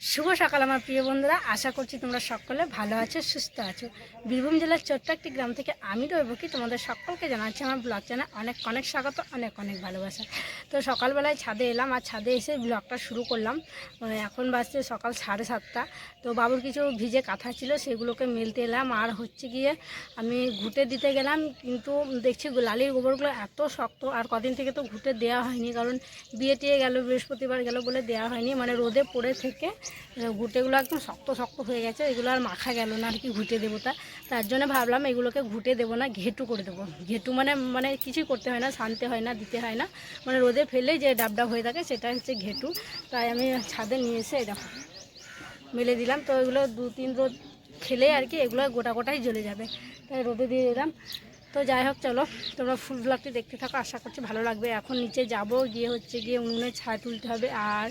শুভ সকাল আমার প্রিয় বন্ধুরা, আশা করছি তোমরা সকলে ভালো আছো, সুস্থ আছো। বীরভূম জেলার ছোট্ট একটি গ্রাম থেকে আমি রইবকি তোমাদের সকলকে জানাচ্ছি আমার ব্লগ চ্যানেল অনেক অনেক স্বাগত, অনেক অনেক ভালোবাসা। তো সকালবেলায় ছাদে এলাম আর ছাদে এসে ব্লগটা শুরু করলাম। এখন বাজছে সকাল 7:30। তো বাবুর কিছু ভিজে কাঁথা ছিল, সেগুলোকে মেলতে এলাম। আর হচ্ছে গিয়ে আমি ঘুঁটে দিতে গেলাম, কিন্তু দেখছি লালির গোবরগুলো এত শক্ত। আর কদিন থেকে তো ঘুঁটে দেওয়া হয়নি, কারণ বিয়ে টিয়ে গেল, বৃহস্পতিবার গেল বলে দেওয়া হয়নি। মানে রোদে পড়ে থেকে ঘুঁটেগুলো একদম শক্ত শক্ত হয়ে গেছে, এগুলো আর মাখা গেল না আর কি ঘুঁটে দেবো। তার জন্য ভাবলাম এগুলোকে ঘুঁটে দেবো না, ঘেটু করে দেবো। ঘেটু মানে মানে কিছুই করতে হয় না, সানতে হয় না, দিতে হয় না, মানে রোদে ফেলে যে ডাব ডাব হয়ে থাকে সেটা হচ্ছে ঘেটু। তাই আমি ছাদে নিয়ে এসে দেখো মেলে দিলাম। তো এগুলো 2-3 রোদ খেলে আর কি এগুলো গোটা গোটাই জ্বলে যাবে, তাই রোদে দিয়ে দিলাম। তো যাই হোক, চলো তোমরা ফুল ব্লগটি দেখতে থাকো, আশা করছি ভালো লাগবে। এখন নিচে যাব, গিয়ে হচ্ছে গিয়ে উনুনে ছায়া তুলতে হবে। আর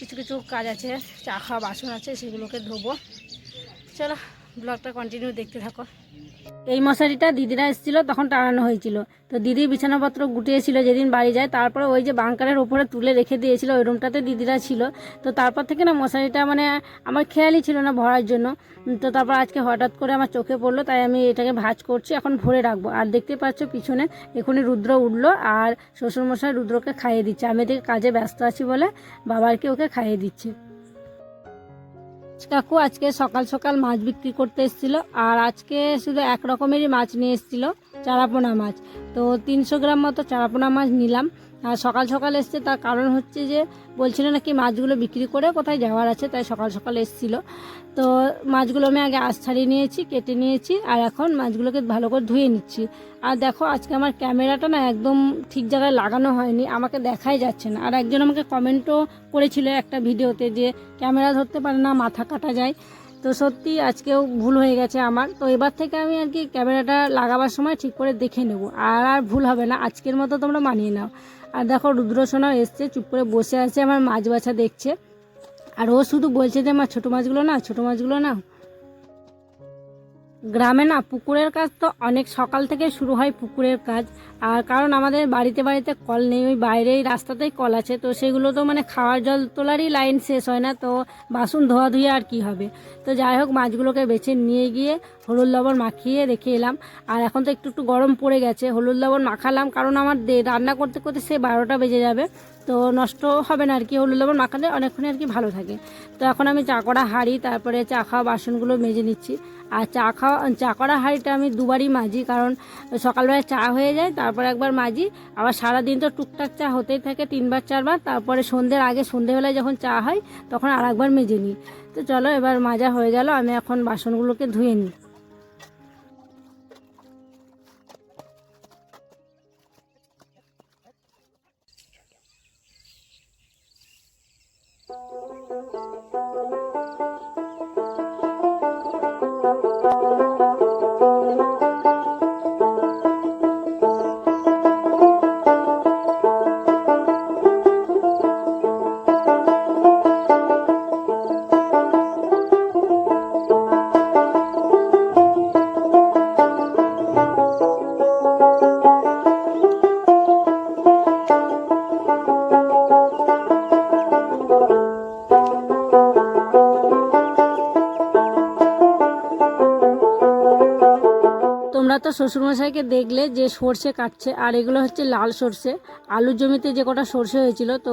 কিছু কিছু কাজ আছে, চা খাওয়া বাসন আছে, সেগুলোকে ধোবো। চলো ব্লগটা কন্টিনিউ দেখতে থাকো। এই মশারিটা দিদিরা এসেছিলো তখন টানানো হয়েছিল। তো দিদি বিছানাপত্র গুটিয়েছিল যেদিন বাড়ি যায়, তারপরে ওই যে বাংকারের ওপরে তুলে রেখে দিয়েছিল, ওই রুমটাতে দিদিরা ছিল। তো তারপর থেকে না মশারিটা মানে আমার খেয়ালই ছিল না ভরার জন্য। তো তারপর আজকে হঠাৎ করে আমার চোখে পড়লো, তাই আমি এটাকে ভাঁজ করছি, এখন ভরে রাখবো। আর দেখতে পাচ্ছ পিছনে এখনই রুদ্র উঠলো, আর শ্বশুরমশাই রুদ্রকে খাইয়ে দিচ্ছে। আমি এদিকে কাজে ব্যস্ত আছি বলে বাবা আর কি ওকে খাইয়ে দিচ্ছে। কাকু আজকে সকাল সকাল মাছ বিক্রি করতে এসেছিল, আর আজকে শুধু এক রকমেরই মাছ নিয়ে এসেছিল, চারাপোনা মাছ। তো 300 গ্রাম মতো চারাপোনা মাছ নিলাম। আর সকাল সকাল এসছে, তার কারণ হচ্ছে যে বলছিল নাকি মাছগুলো বিক্রি করে কোথায় যাওয়ার আছে, তাই সকাল সকাল এসেছিল। তো মাছগুলো আমি আগে আঁশ ছাড়িয়ে নিয়েছি, কেটে নিয়েছি, আর এখন মাছগুলোকে ভালো করে ধুয়ে নিচ্ছি। আর দেখো আজকে আমার ক্যামেরাটা না একদম ঠিক জায়গায় লাগানো হয়নি, আমাকে দেখাই যাচ্ছে না। আর একজন আমাকে কমেন্টও করেছিল একটা ভিডিওতে যে ক্যামেরা ধরতে পারে না, মাথা কাটা যায়। তো সত্যি আজকেও ভুল হয়ে গেছে আমার। তো এবার থেকে আমি আর কি ক্যামেরাটা লাগাবার সময় ঠিক করে দেখে নেব, আর আর ভুল হবে না, আজকের মতো তোমরা মানিয়ে নাও। আর দেখো রুদ্রসোনাও এসছে, চুপ করে বসে আছে, আমার মাছ বাছা দেখছে। আর ও শুধু বলছে যে মা ছোটো মাছগুলো না, ছোটো মাছগুলো না। গ্রামে না পুকুরের কাজ তো অনেক সকাল থেকে শুরু হয় পুকুরের কাজ। আর কারণ আমাদের বাড়িতে বাড়িতে কল নেই, ওই বাইরেই রাস্তাতেই কল আছে, তো সেগুলো তো মানে খাওয়ার জল তোলারই লাইন শেষ হয় না, তো বাসন ধোয়া ধুয়ে আর কি হবে। তো যাই হোক মাছগুলোকে বেছে নিয়ে গিয়ে হলুদ লবণ মাখিয়ে রেখে এলাম। আর এখন তো একটু একটু গরম পড়ে গেছে, হলুদ লবণ মাখালাম, কারণ আমার রান্না করতে করতে সে 12টা বেজে যাবে। তো নষ্ট হবে না আর কি, হলুদ লবণ মাখালে অনেকক্ষণই আর কি ভালো থাকে। তো এখন আমি চা করা হাঁড়ি, তারপরে চা খাওয়া বাসনগুলো মেজে নিচ্ছি। আর চা করা হাঁড়িটা আমি দুবারই মাজি, কারণ সকালবেলায় চা হয়ে যায়, তারপর একবার মাজি। আবার সারাদিন তো টুকটাক চা হতেই থাকে, 3-4 বার। তারপরে সন্ধ্যের আগে, সন্ধ্যেবেলায় যখন চা হয় তখন আর একবার মেজে নিই। তো চলো এবার মাজা হয়ে গেল, আমি এখন বাসনগুলোকে ধুয়ে নিই। তোমরা তো শ্বশুরমশাইকে দেখলে যে সর্ষে কাটছে, আর এগুলো হচ্ছে লাল সর্ষে। আলুর জমিতে যে কটা সর্ষে হয়েছিল, তো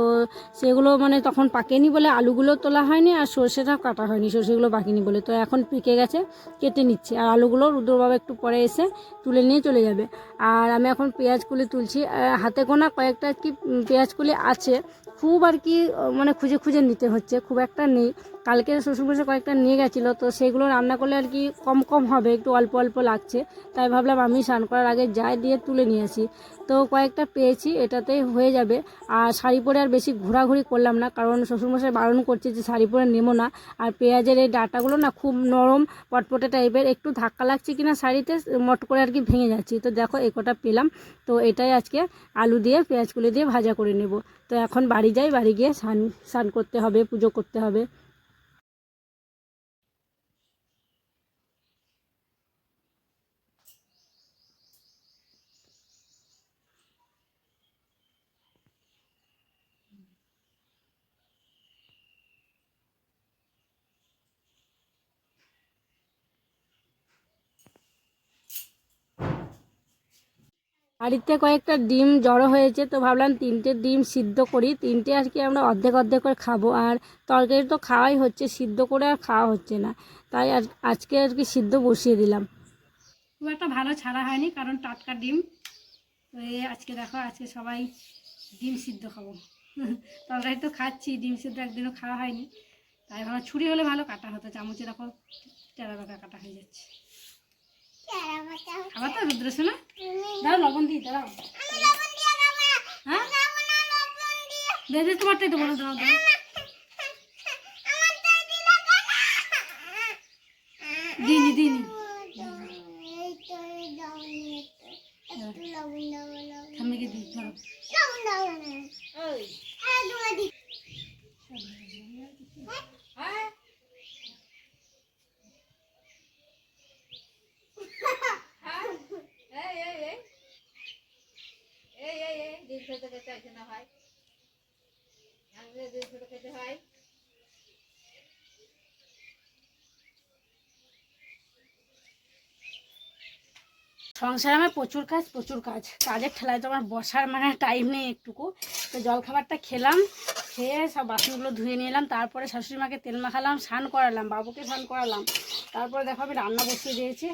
সেগুলো মানে তখন পাকেনি বলে আলুগুলো তোলা হয়নি, আর সর্ষেটাও কাটা হয়নি, সর্ষেগুলো পাকেনি বলে। তো এখন পেকে গেছে, কেটে নিচ্ছে। আর আলুগুলো রুদ্রবাবা একটু পরে এসে তুলে নিয়ে চলে যাবে। আর আমি এখন পেঁয়াজ কুলি তুলছি, হাতে গোনা কয়েকটা কি পেঁয়াজ কুলি আছে, খুব আর কি মানে খুঁজে খুঁজে নিতে হচ্ছে, খুব একটা নেই। কালকে শ্বশুরমশাই কয়েকটা নিয়ে গেছিলো, তো সেগুলো রান্না করলে আর কি কম কম হবে, একটু অল্প অল্প লাগছে। তাই ভাবলাম আমি স্নান করার আগে যাই, দিয়ে তুলে নিয়ে আসি। তো কয়েকটা পেয়েছি, এটাতেই হয়ে যাবে। আর শাড়ি পরে আর বেশি ঘোরাঘুরি করলাম না, কারণ শ্বশুরমশাই বারণ করছে যে শাড়ি পরে নেবো না। আর পেঁয়াজের এই ডাঁটাগুলো না খুব নরম পটপটে টাইপের, একটু ধাক্কা লাগছে কিনা শাড়িতে মট করে আর কি ভেঙে যাচ্ছি। তো দেখো এই কটা পেলাম, তো এটাই আজকে আলু দিয়ে পেঁয়াজগুলি দিয়ে ভাজা করে নেব। তো এখন বাড়ি যাই, বাড়ি গিয়ে স্নান করতে হবে, পুজো করতে হবে। বাড়িতে কয়েকটা ডিম জড়ো হয়েছে, তো ভাবলাম 3টে ডিম সিদ্ধ করি। 3টে আর কি আমরা অর্ধেক অর্ধেক করে খাবো, আর তরকারি তো খাওয়াই হচ্ছে, সিদ্ধ করে আর খাওয়া হচ্ছে না, তাই আজকে আর কি সিদ্ধ বসিয়ে দিলাম। খুব একটা ভালো ছাড়া হয়নি কারণ টাটকা ডিম। তো আজকে দেখো, আজকে সবাই ডিম সিদ্ধ খাবো। তরকারি তো খাচ্ছি, ডিম সিদ্ধ একদিনও খাওয়া হয়নি, তাই ভালো ছুরি হলে ভালো কাটা হতো, চামচে দেখো টেরা বেঁকা কাটা হয়ে যাচ্ছে। খাবার তো রুদ্রসোনা দাও, লবণ দিয়ে দাও। হ্যাঁ দিদি তোমারটাই তো বলো, দাও দাও। দিনি দিনি ঠাম্মিকে দিই, ধরো। সংসারে আমার প্রচুর কাজ, কাজের ঠেলায় তো আমার বসার মানে টাইম নেই একটুকু। তো জলখাবারটা খেলাম, খেয়ে সব বাসনগুলো ধুয়ে নিয়ে এলাম, তারপরে শাশুড়ি মাকে তেল মাখালাম, স্নান করালাম, বাবুকে স্নান করালাম, তারপরে দেখো আমি রান্না বসিয়ে দিয়েছি।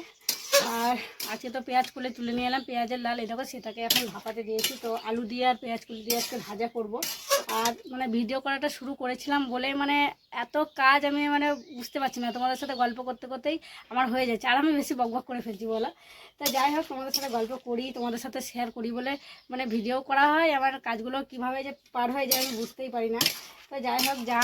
আর আজকে তো পেঁয়াজ কুলে তুলে নিয়ে এলাম, পেঁয়াজের লাল, এই দেখো সেটাকে এখন ভাপাতে দিয়েছি। তো আলু দিয়ে আর পেঁয়াজ কুলে দিয়ে আজকে ভাজা করব। আর মানে ভিডিও করাটা শুরু করেছিলাম বলেই মানে এত কাজ আমি মানে বুঝতে পারছি না, তোমাদের সাথে গল্প করতে করতেই আমার হয়ে যাচ্ছে, আর আমি বেশি বকবক করে ফেলছি বলো। তা যাই হোক, তোমাদের সাথে গল্প করি, তোমাদের সাথে শেয়ার করি বলে মানে ভিডিও করা হয়, আমার কাজগুলো কিভাবে যে পার হয়ে যায় আমি বুঝতেই পারি না। তো যাই হোক, যা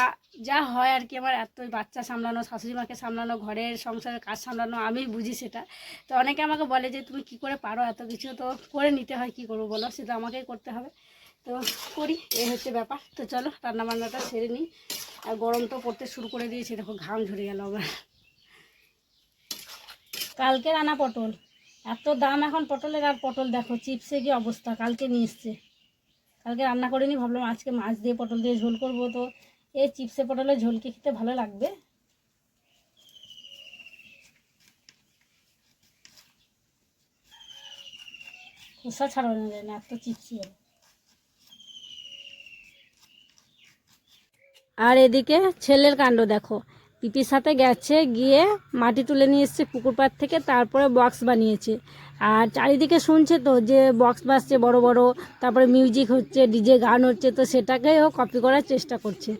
যা হয় আর কি, আমার এত বাচ্চা সামলানো, শাশুড়ি মাকে সামলানো, ঘরের সংসারের কাজ সামলানো, আমি বুঝি সেটা। তো অনেকে আমাকে বলে যে তুমি কি করে পারো এত কিছু, তো করে নিতে হয়, কি করবো বলো, সেটা আমাকেই করতে হবে, তো করি, এই হচ্ছে ব্যাপার। তো চলো রান্নাবান্নাটা সেরে নিই। আর গরম তো পড়তে শুরু করে দিয়েছে, দেখো ঘাম ঝরে গেল আবার। কালকে রান্না পটল, এত দাম এখন পটলের, আর পটল দেখো চিপসে কি অবস্থা, কালকে নিয়ে এসছে। কালকে রান্না করিনি, ভাবলাম আজকে মাছ দিয়ে পটল দিয়ে ঝোল করবো। তো এই চিপসে পটলের ঝোলকে খেতে ভালো লাগবে। খোসা ছাড়ানো যায় না, এত চিপসি হবে। আর এদিকে ছেলের কাণ্ড দেখো, পিপির সাথে গেছে, গিয়ে মাটি তুলে নিয়ে এসছে পুকুর পাড় থেকে, তারপরে বক্স বানিয়েছে। আর চারিদিকে শুনছে তো যে বক্স বাজছে বড় বড়, তারপরে মিউজিক হচ্ছে, ডিজে গান হচ্ছে, তো সেটাকেও কপি করার চেষ্টা করছে।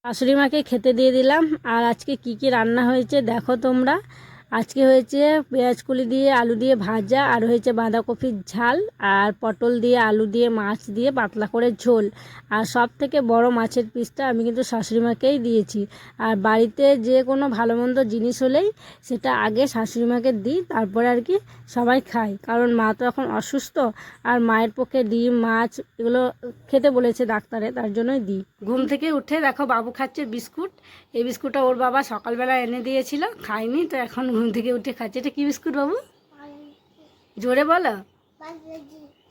শাশুড়ি মাকে খেতে দিয়ে দিলাম। আর আজকে কি কি রান্না হয়েছে দেখো তোমরা। আজকে হয়েছে পেঁয়াজকলি দিয়ে আলু দিয়ে ভাজা, আর হয়েছে বাঁধাকপির ঝাল, আর পটল দিয়ে আলু দিয়ে মাছ দিয়ে পাতলা করে ঝোল। আর সব থেকে বড় মাছের পিসটা আমি কিন্তু শাশুড়ি মাকেই দিয়েছি। আর বাড়িতে যে কোনো ভালো মন্দ জিনিস হলেই সেটা আগে শাশুড়ি মাকে দিই, তারপরে আর কি সবাই খায়, কারণ মা তো এখন অসুস্থ, আর মায়ের পক্ষে ডিম মাছ এগুলো খেতে বলেছে ডাক্তারে, তার জন্যই দিই। ঘুম থেকে উঠে দেখো বাবু খাচ্ছে বিস্কুট। এই বিস্কুটটা ওর বাবা সকালবেলা এনে দিয়েছিল, খাইনি, তো এখন ঘুম থেকে উঠে খাচ্ছে। এটা কি বিস্কুট বাবু, জোরে বলো?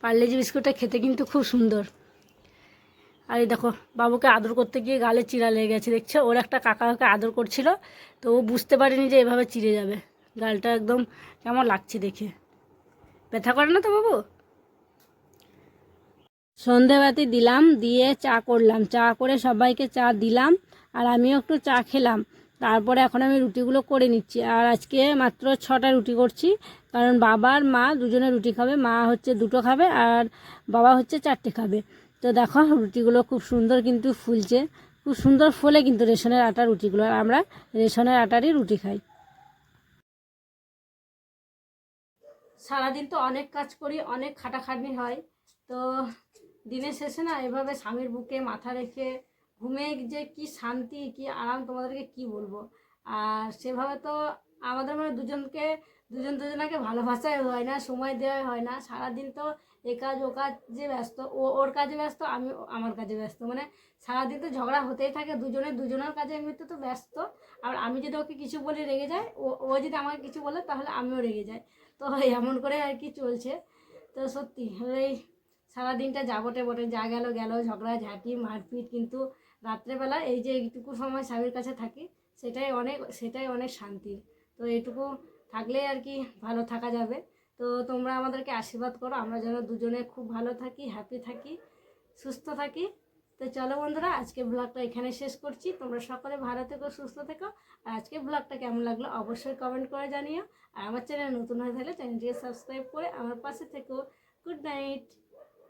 পার্লেজি বিস্কুটটা খেতে কিন্তু খুব সুন্দর। আর এই দেখো বাবুকে আদর করতে গিয়ে গালে চিরা লেগে গেছে, দেখছো, ওর একটা কাকা ওকে আদর করছিল, তো ও বুঝতে পারেনি যে এভাবে চিড়ে যাবে, গালটা একদম কেমন লাগছে দেখে। ব্যথা করে না তো বাবু? সন্ধেবাতি দিলাম, দিয়ে চা করলাম, চা করে সবাইকে চা দিলাম, আর আমিও একটু চা খেলাম। তারপরে এখন আমি রুটিগুলো করে নিচ্ছি। আর আজকে মাত্র 6টা রুটি করছি, কারণ বাবা আর মা দুজনে রুটি খাবে, মা হচ্ছে 2টো খাবে, আর বাবা হচ্ছে 4টে খাবে। তো দেখো রুটিগুলো খুব সুন্দর কিন্তু ফুলছে, খুব সুন্দর ফোলে কিন্তু রেশনের আটার রুটিগুলো, আর আমরা রেশনের আটারই রুটি খাই। সারাদিন তো অনেক কাজ করি, অনেক খাটাখাটনি হয়, তো দিনের শেষে না এভাবে স্বামীর বুকে মাথা রেখে ঘুমে যে কি শান্তি কি আরাম তোমাদেরকে কি বলবো। আর সেভাবে তো আমাদের মানে দুজন দুজনাকে ভালোবাসাই হয় না, সময় দেওয়া হয় না, সারাদিন তো এ কাজ ও কাজে ব্যস্ত, ও ওর কাজে ব্যস্ত, আমি আমার কাজে ব্যস্ত, মানে সারাদিন তো ঝগড়া হতেই থাকে, দুজনের কাজে এমনিতে তো ব্যস্ত। আর আমি যদি ওকে কিছু বলে রেগে যাই, ও যদি আমাকে কিছু বলে তাহলে আমিও রেগে যাই। তো এমন করে আর কি চলছে। তো সত্যি এই সারাদিনটা যাবটে বটে, যা গেল গেল, ঝগড়া ঝাঁটি মারপিট, কিন্তু রাত্রেবেলা এই যে এইটুকু সময় স্বামীর কাছে থাকি সেটাই অনেক শান্তির। তো এইটুকু থাকলেই আর কি ভালো থাকা যাবে। তো তোমরা আমাদেরকে আশীর্বাদ করো, আমরা যেন দুজনে খুব ভালো থাকি, হ্যাপি থাকি, সুস্থ থাকি। তো চলো বন্ধুরা, আজকে ব্লগটা এখানে শেষ করছি। তোমরা সকলে ভালো থেকো, সুস্থ থেকো। আর আজকে ব্লগটা কেমন লাগলো অবশ্যই কমেন্ট করে জানিও। আর আমার চ্যানেল নতুন হয়ে থাকলে চ্যানেলটিকে সাবস্ক্রাইব করে আমার পাশে থেকো। Good night.